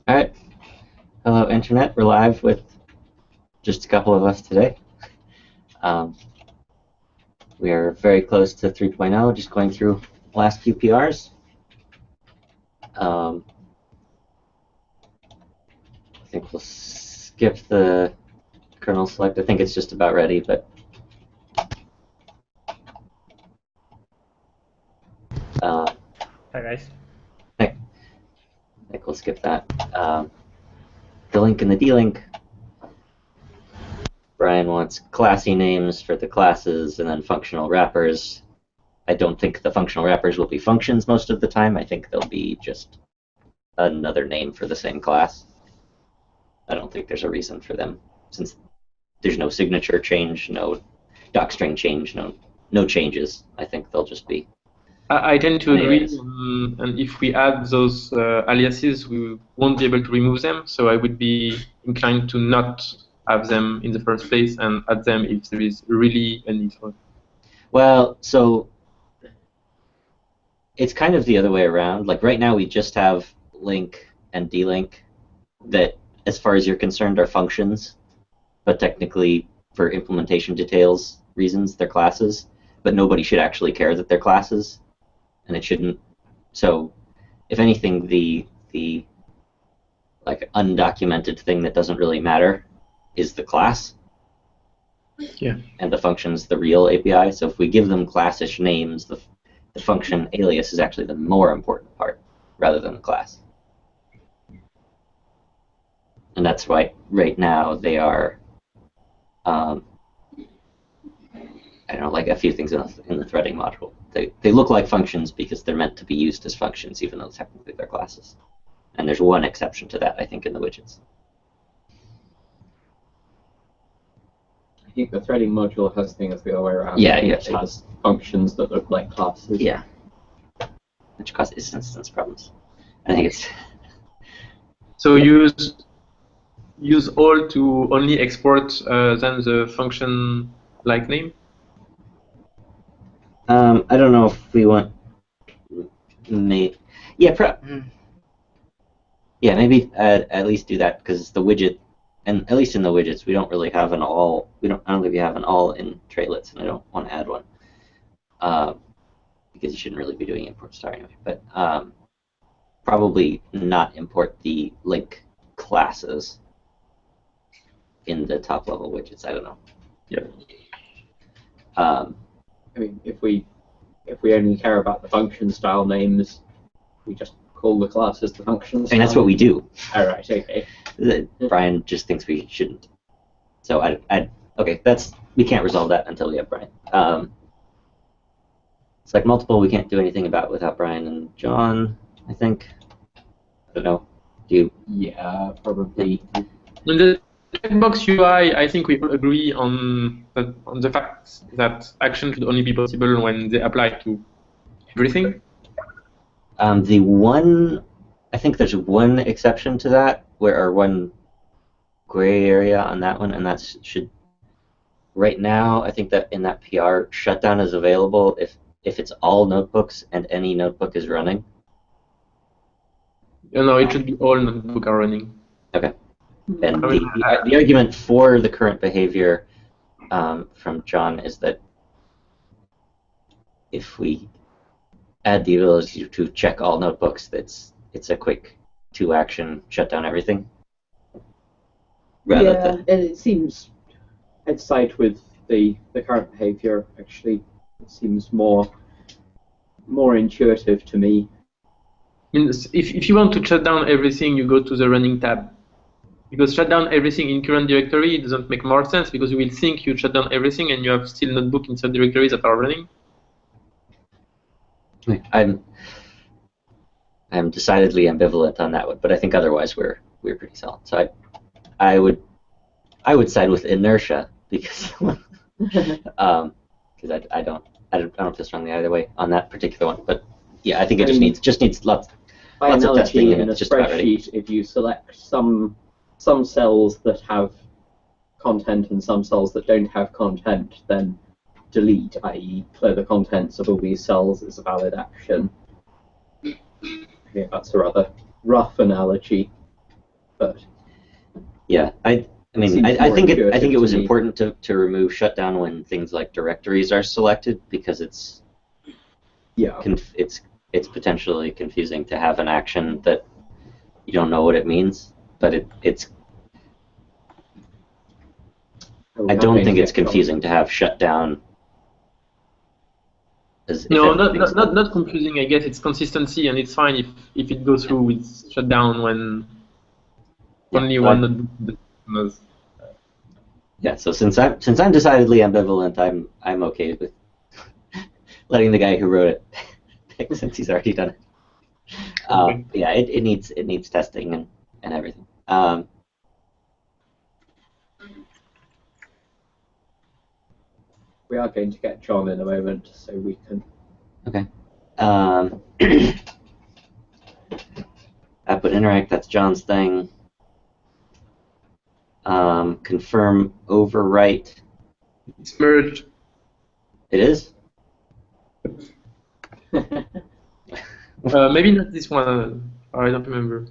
All right. Hello, Internet. We're live with just a couple of us today. We are very close to 3.0, just going through the last few PRs. I think we'll skip the kernel select. I think it's just about ready, but Hi guys. I think we'll skip that. The link and the D-link. Brian wants classy names for the classes and then functional wrappers. I don't think the functional wrappers will be functions most of the time. I think they'll be just another name for the same class. I don't think there's a reason for them, since there's no signature change, no docstring change, no changes. I think they'll just be. I tend to agree, and if we add those aliases, we won't be able to remove them, so I would be inclined to not have them in the first place and add them if there is really a need for it. Well, so it's kind of the other way around. Like right now we just have link and d-link that, as far as you're concerned, are functions, but technically for implementation details reasons they're classes, but nobody should actually care that they're classes. And it shouldn't. So, if anything, the like undocumented thing that doesn't really matter is the class. Yeah. And the function's the real API. So if we give them classish names, the function alias is actually the more important part rather than the class. And that's why right now they are. I don't know, like a few things in the threading module. They look like functions because they're meant to be used as functions, even though technically they're classes. And there's one exception to that, I think, in the widgets. I think the threading module has things the other way around. Yeah, it has functions that look like classes. Yeah, which causes instance problems. I think it's. So use all to only export then the function like name. I don't know if we want. Maybe at least do that, because the widget, and at least in the widgets, we don't really have an all. I don't think we have an all in trailets, and I don't want to add one because you shouldn't really be doing import star anyway. But probably not import the link classes in the top level widgets. I don't know. Yep. I mean, if we only care about the function style names, we just call the classes the function style. And that's what we do. All right, okay. Brian just thinks we shouldn't. So okay, we can't resolve that until we have Brian. It's like multiple we can't do anything about without Brian and John, I think. I don't know. Do you? Yeah, probably. In the checkbox UI, I think we all agree on the fact that action should only be possible when they apply to everything. I think there's one exception to that, or one gray area on that one, and that should. Right now, I think that in that PR, shutdown is available if it's all notebooks and any notebook is running. No, it should be all notebooks are running. Okay. And the argument for the current behavior from John is that if we add the ability to check all notebooks, it's a quick 2-action shut down everything. And it seems outside with the current behavior. Actually, it seems more intuitive to me. I mean, if you want to shut down everything, you go to the running tab. Because shut down everything in current directory doesn't make more sense, because you will think you shut down everything and you have still notebook in subdirectories that are running. I'm decidedly ambivalent on that one, but I think otherwise we're pretty solid. So I would side with inertia because I don't feel strongly either way on that particular one. But yeah, I think it just needs lots of testing, and it's just about ready. If you select some cells that have content and some cells that don't have content, then delete, i.e. clear the contents of all these cells, is a valid action. I think that's a rather rough analogy. but yeah, I mean, Seems I more think it intuitive was to me. important to remove shutdown when things like directories are selected, because it's yeah. it's potentially confusing to have an action that you don't know what it means, but it's I don't think it's confusing to have shutdown. No, not confusing. I guess it's consistency, and it's fine if it goes through with shutdown when only one notebook knows. Yeah. So since I'm decidedly ambivalent, I'm okay with letting the guy who wrote it pick, since he's already done it. Okay. Yeah, it needs testing and everything. We are going to get John in a moment, so we can. Okay. Output interact, that's John's thing. Confirm overwrite. It's merged. It is? Maybe not this one. I don't remember.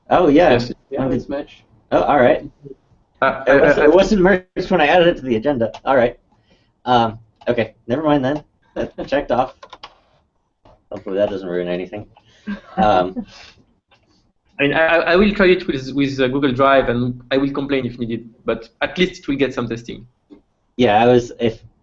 Oh, yeah. Yes. Yeah, it's merged. Oh, all right. It wasn't merged when I added it to the agenda. All right. Okay, never mind then. That's checked off. Hopefully that doesn't ruin anything. I mean, I will try it with Google Drive, and I will complain if needed, but at least it will get some testing. Yeah,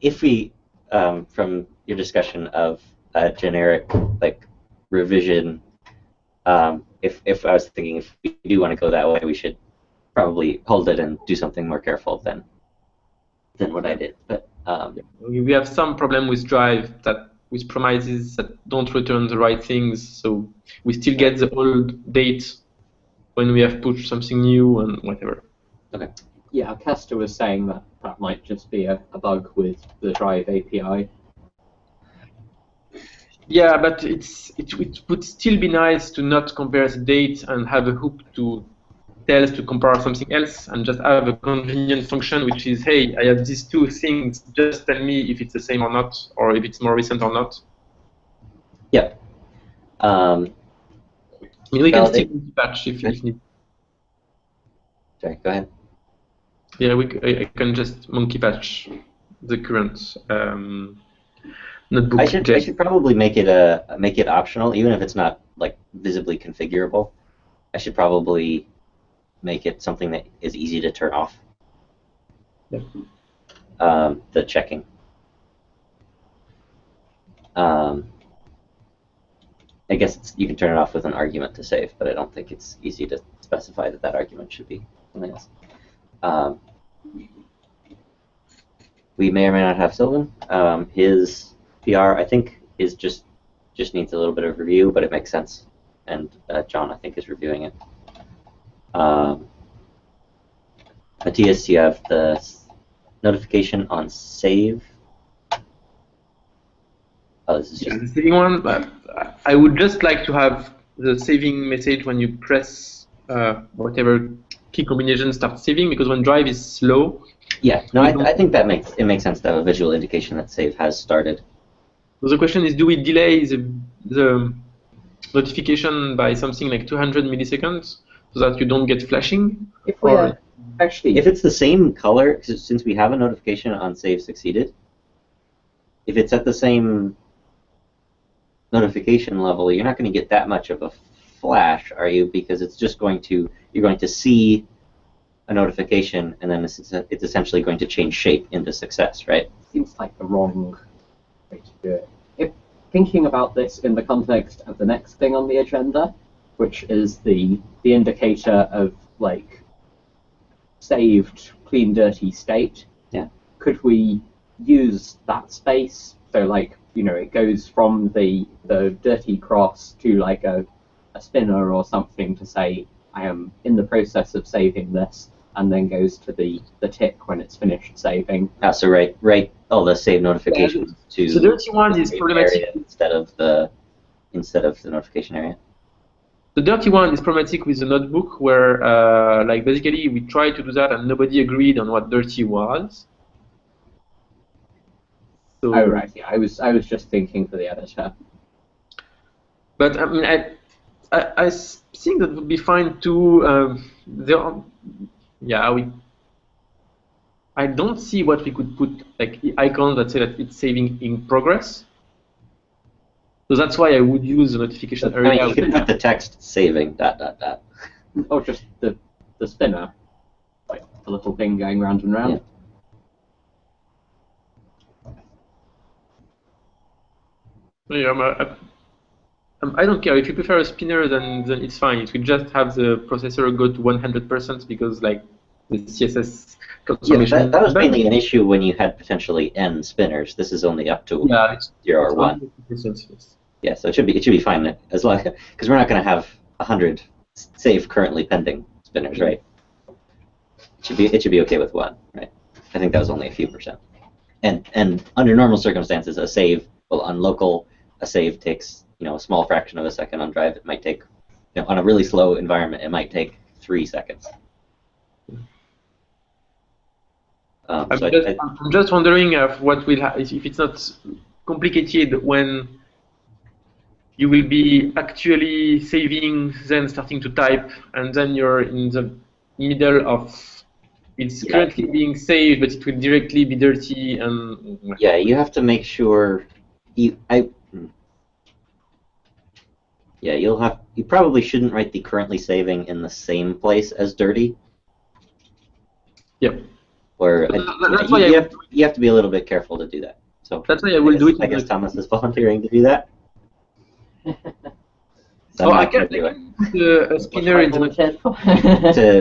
if we from your discussion of a generic like revision, if I was thinking if we do want to go that way, we should probably hold it and do something more careful than what I did. But we have some problem with Drive with promises that don't return the right things, so we still get the old date when we have pushed something new and whatever. Okay. Yeah, Castor was saying that might just be a bug with the Drive API. Yeah, but it would still be nice to not compare the date and have a hook to tell us to compare something else, and just have a convenient function which is, hey, I have these two things, just tell me if it's the same or not, or if it's more recent or not. Yeah. I mean, we can still patch if need. Sorry, go ahead. Yeah, I can just monkey patch the current notebook. I should probably make it optional, even if it's not like visibly configurable. I should probably make it something that is easy to turn off. Yeah. The checking. I guess you can turn it off with an argument to save, but I don't think it's easy to specify that argument should be something else. We may or may not have Sylvan. His PR, I think, is just needs a little bit of review, but it makes sense. And John, I think, is reviewing it. Matthias, you have the notification on save. Oh, this is just the saving one. But I would just like to have the saving message when you press whatever key combination starts saving, because when Drive is slow. Yeah, no, I think that makes sense to have a visual indication that save has started. So the question is, do we delay the notification by something like 200 milliseconds so that you don't get flashing? If it's the same color, since we have a notification on save succeeded, if it's at the same notification level, you're not going to get that much of a flash, are you? Because it's just you're going to see a notification, and then it's essentially going to change shape into success, right? Seems like the wrong way to do it. If thinking about this in the context of the next thing on the agenda, which is the indicator of like saved clean dirty state, yeah, could we use that space so like it goes from the dirty cross to like a spinner or something to say I am in the process of saving this, and then goes to the tick when it's finished saving. So write all the save notifications to the dirty one is problematic instead of the notification area. The dirty one is problematic with the notebook, where like basically we tried to do that and nobody agreed on what dirty was. So, right, yeah, I was just thinking for the editor. But I mean, think that would be fine too. There are, yeah, I don't see what we could put like icons that say that it's saving in progress. So that's why I would use the notification I mean, area. you could put the text saving ... Or just the spinner, like the little thing going round and round. Yeah, I don't care. If you prefer a spinner, then it's fine. It will just have the processor go to 100% because like the CSS transformation. Yeah, that was mainly an issue when you had potentially n spinners. This is only up to 0 or 1. 100%, yes. Yeah, so it should be fine as long because we're not going to have 100 save currently pending spinners, right? It should be okay with 1, right? I think that was only a few percent. And under normal circumstances, a save, well, on local, a save takes a small fraction of a second. On drive, it might take on a really slow environment, it might take 3 seconds. I'm just wondering what will if it's not complicated when you will be actually saving, then starting to type, and then you're in the middle of it's currently being saved, but it will directly be dirty and. Yeah, you have to make sure you probably shouldn't write the currently saving in the same place as dirty. Yep. Or you have to be a little bit careful to do that. So that's why I will do it. I guess Thomas is volunteering to do that. So I can do a spinner in the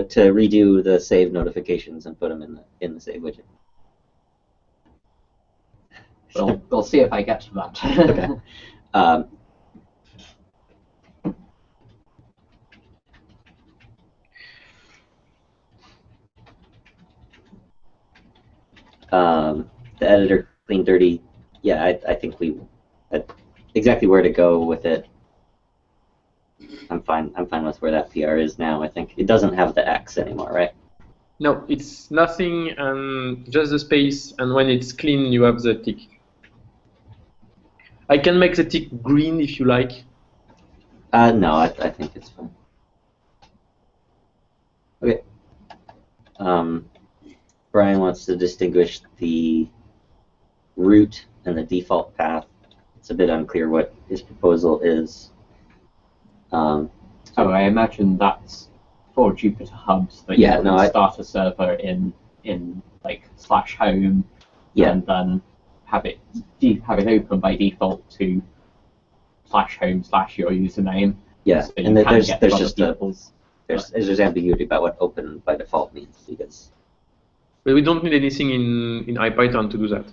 to redo the save notifications and put them in the save widget. We'll see if I get to that. Okay. The editor clean dirty. Yeah, I think exactly where to go with it. I'm fine with where that PR is now. I think it doesn't have the X anymore, right? No, it's nothing and just the space, and when it's clean, you have the tick. I can make the tick green if you like. No, I think it's fine. Okay. Brian wants to distinguish the root and the default path. It's a bit unclear what his proposal is. So I imagine that's for Jupyter hubs that you can start a server in like /home, and then have it open by default to /home / your username. Yeah, so and there's just there's ambiguity about what open by default means because. But we don't need anything in IPython to do that.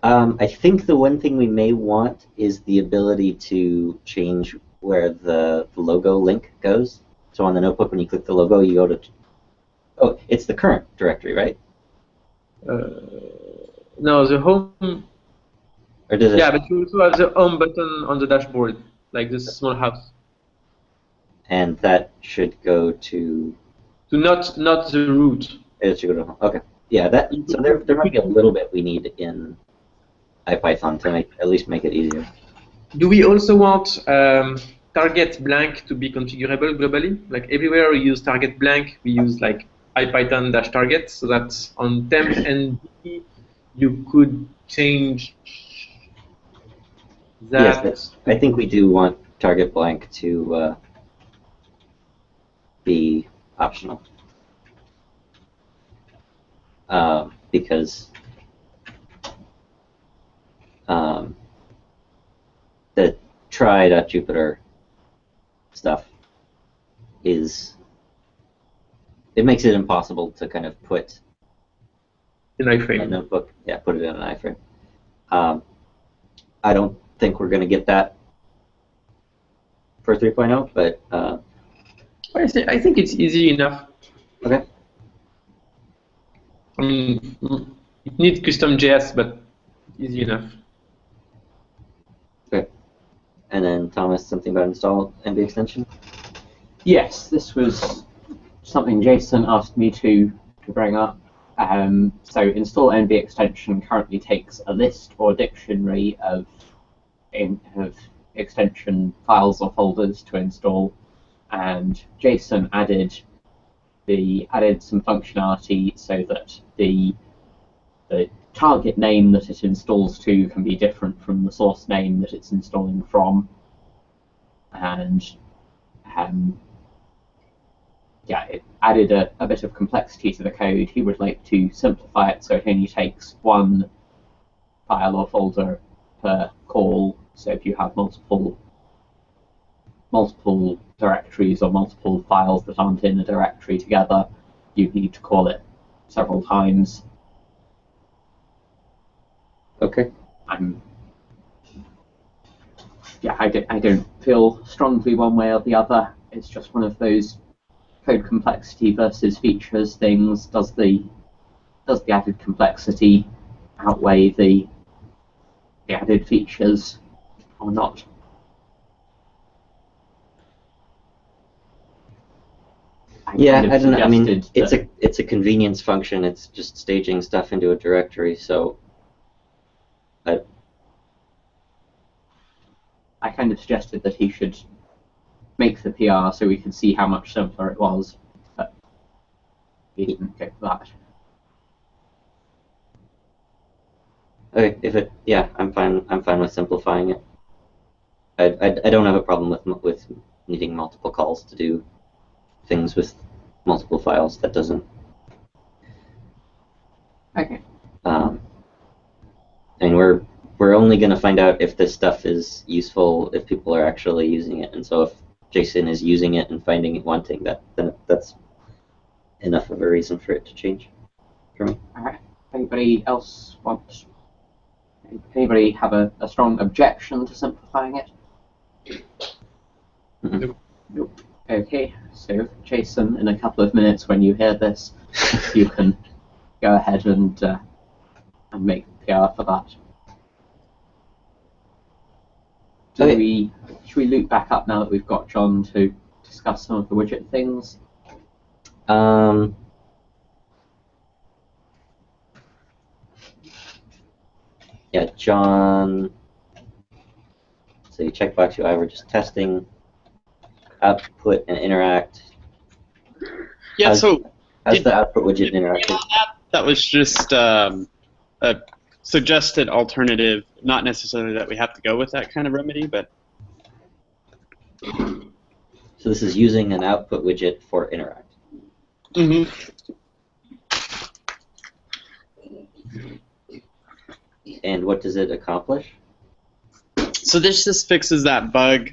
I think the one thing we may want is the ability to change where the logo link goes. So on the notebook, when you click the logo, you go to... Oh, it's the current directory, right? No, the home... Or does it... Yeah, but you also have the home button on the dashboard, like this small house. And that should go to... To not the root. It should go to home. Okay. Yeah, so there might be a little bit we need in IPython to at least make it easier. Do we also want target blank to be configurable globally? Like everywhere we use target blank, we use like IPython-target, so that on temp and D you could change that. Yes, I think we do want target blank to be optional. Because the try.jupyter stuff it makes it impossible to kind of put an iframe. A notebook, put it in an iframe. I don't think we're going to get that for 3.0, but I think it's easy enough. Okay. I mean, it needs custom JS, but easy enough. Okay. And then Thomas, something about install NB extension? Yes, this was something Jason asked me to bring up. So install NB extension currently takes a list or dictionary of extension files or folders to install, and Jason added some functionality so that the target name that it installs to can be different from the source name that it's installing from, and it added a bit of complexity to the code. He would like to simplify it so it only takes one file or folder per call. So if you have multiple directories or multiple files that aren't in a directory together, you need to call it several times. Okay. I don't feel strongly one way or the other. It's just one of those code complexity versus features things. Does the added complexity outweigh the added features or not? I don't know. I mean, it's a convenience function. It's just staging stuff into a directory. So, I kind of suggested that he should make the PR so we could see how much simpler it was, but he didn't go for that. Okay, I'm fine. I'm fine with simplifying it. I don't have a problem with needing multiple calls to do things with multiple files. That doesn't. Okay. And we're only going to find out if this stuff is useful if people are actually using it. And so if Jason is using it and finding it wanting, then that's enough of a reason for it to change for me. All right. Anybody have a strong objection to simplifying it? Mm-hmm. Nope. Okay. So Jason, in a couple of minutes when you hear this, you can go ahead and make the PR for that. Should we loop back up now that we've got John to discuss some of the widget things? Yeah, John. So you checkbox UI, we're just testing output and interact. Yeah, how's the output widget interacting? That was just a suggested alternative, not necessarily that we have to go with that kind of remedy, but... So this is using an output widget for interact. Mm-hmm. And what does it accomplish? So this just fixes that bug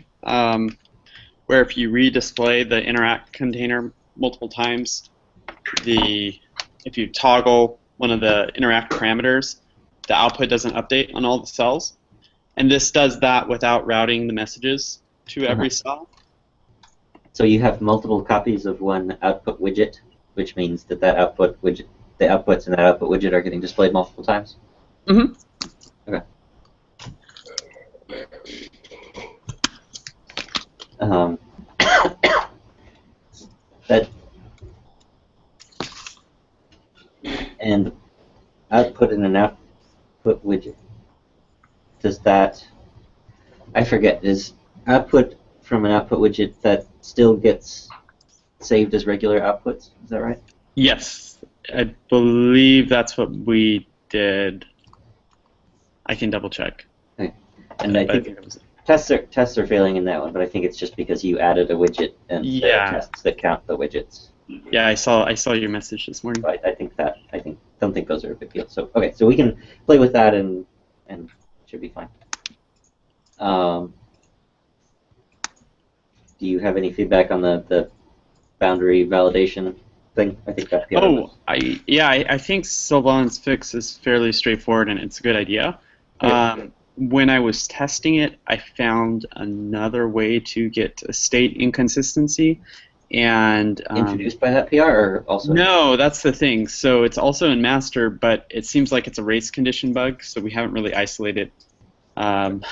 where if you redisplay the interact container multiple times, if you toggle one of the interact parameters, the output doesn't update on all the cells. And this does that without routing the messages to every cell. So you have multiple copies of one output widget, which means that output widget, the outputs in that output widget are getting displayed multiple times? Mm-hmm. Okay. And output in an output widget. Does that, I forget, is output from an output widget that still gets saved as regular outputs? Is that right? Yes, I believe that's what we did. I can double check. Okay. And I think tests are failing in that one, but I think it's just because you added a widget and there are tests that count the widgets. Yeah, I saw your message this morning. But don't think those are a big deal. So okay, so we can play with that and it should be fine. Do you have any feedback on the boundary validation thing? I think that. I think Sylvan's fix is fairly straightforward and it's a good idea. Okay. When I was testing it, I found another way to get a state inconsistency. And introduced by that PR or also? No, that's the thing. So it's also in master, but it seems like it's a race condition bug, so we haven't really isolated when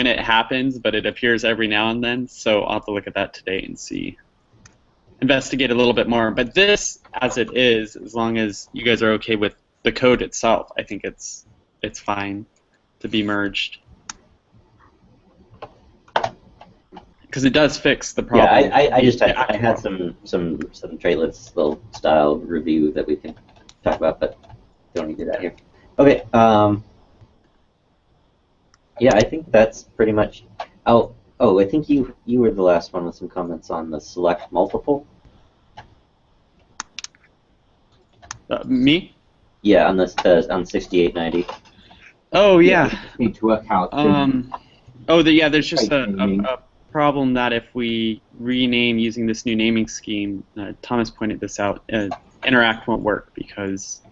it happens, but it appears every now and then. So I'll have to look at that today and investigate a little bit more. But this, as it is, as long as you guys are okay with the code itself, I think it's fine to be merged. because it does fix the problem. Yeah, I had some traitlets little style review that we can talk about, but don't need to do that here. Okay. Yeah, I think that's pretty much. Oh, I think you were the last one with some comments on the select multiple. Me? Yeah, on this on 6890. Oh yeah. We just need to work out. There's just a problem that if we rename using this new naming scheme, Thomas pointed this out, interact won't work because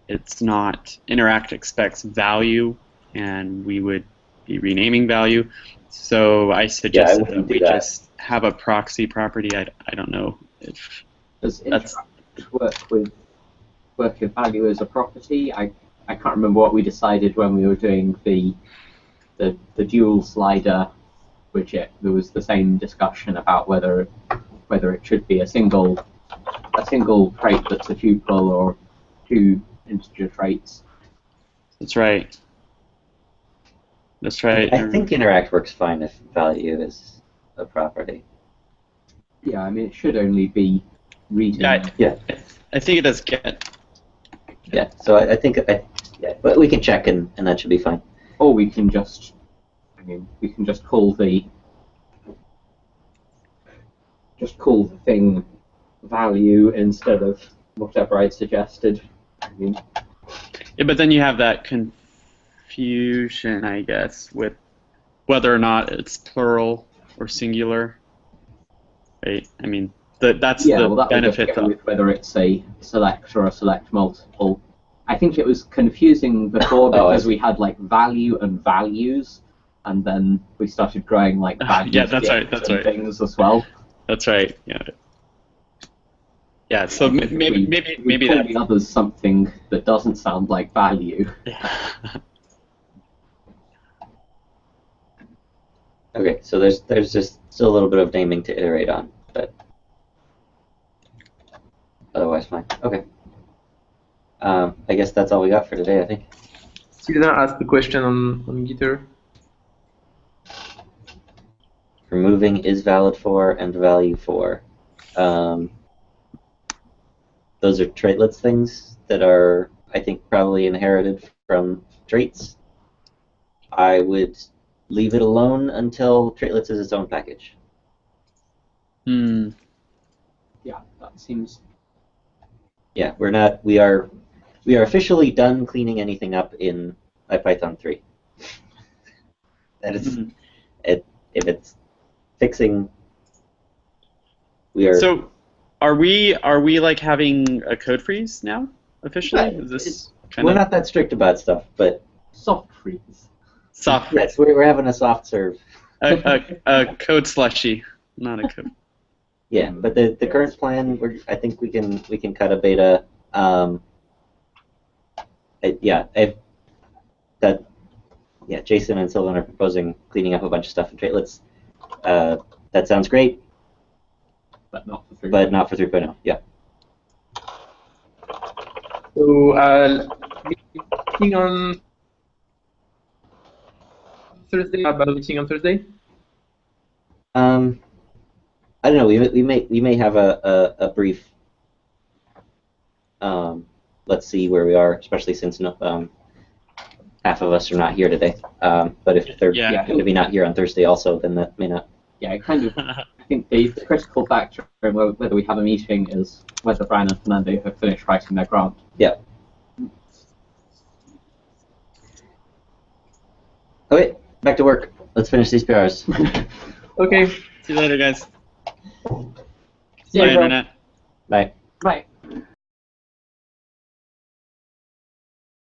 it's not, interact expects value, and we would be renaming value. So I suggested that we just have a proxy property. I don't know if does interact work with value as a property. I can't remember what we decided when we were doing the dual slider widget. There was the same discussion about whether it should be a single trait that's a tuple or two integer traits. That's right. That's right. I think interact works fine if value is a property. Yeah, I mean it should only be reading. Yeah. I think it does get. Yeah. So I think but we can check and that should be fine. Or we can just call the thing value instead of whatever I'd suggested. Yeah, but then you have that confusion, I guess, with whether or not it's plural or singular. Right? I mean, that's the benefit with whether it's a select or a select multiple. I think it was confusing before because we had like value and values, and then we started growing like values that's right. things as well. That's right. Yeah. Yeah. So maybe that the others something that doesn't sound like value. Yeah. Okay, so there's just still a little bit of naming to iterate on, but otherwise fine. Okay. I guess that's all we got for today, I think. Sylvain asked the question on Gitter. Removing is valid for and value for. Those are traitlets things that are, I think, probably inherited from traits. I would leave it alone until traitlets is its own package. Yeah, that seems. Yeah, we are officially done cleaning anything up in IPython 3. That is, if it's fixing, we are. So, are we like having a code freeze now officially? Right. Is this We're not that strict about stuff, but Soft freeze. soft? Yes, we're having a soft serve. A code slushy, not a code. Yeah, but the current plan, I think we can cut a beta. Jason and Sylvan are proposing cleaning up a bunch of stuff in traitlets. That sounds great. But not for 3.0. But not for 3.0. Yeah. So meeting on Thursday. About meeting on Thursday. I don't know. We may have a brief. Let's see where we are, especially since half of us are not here today. But if they're going to be not here on Thursday also, then that may not. Yeah, I think the critical factor in whether we have a meeting is whether Brian and Fernando have finished writing their grant. Yeah. Okay, back to work. Let's finish these PRs. Okay. See you later, guys. See you, Bye, Internet. Bye. Bye.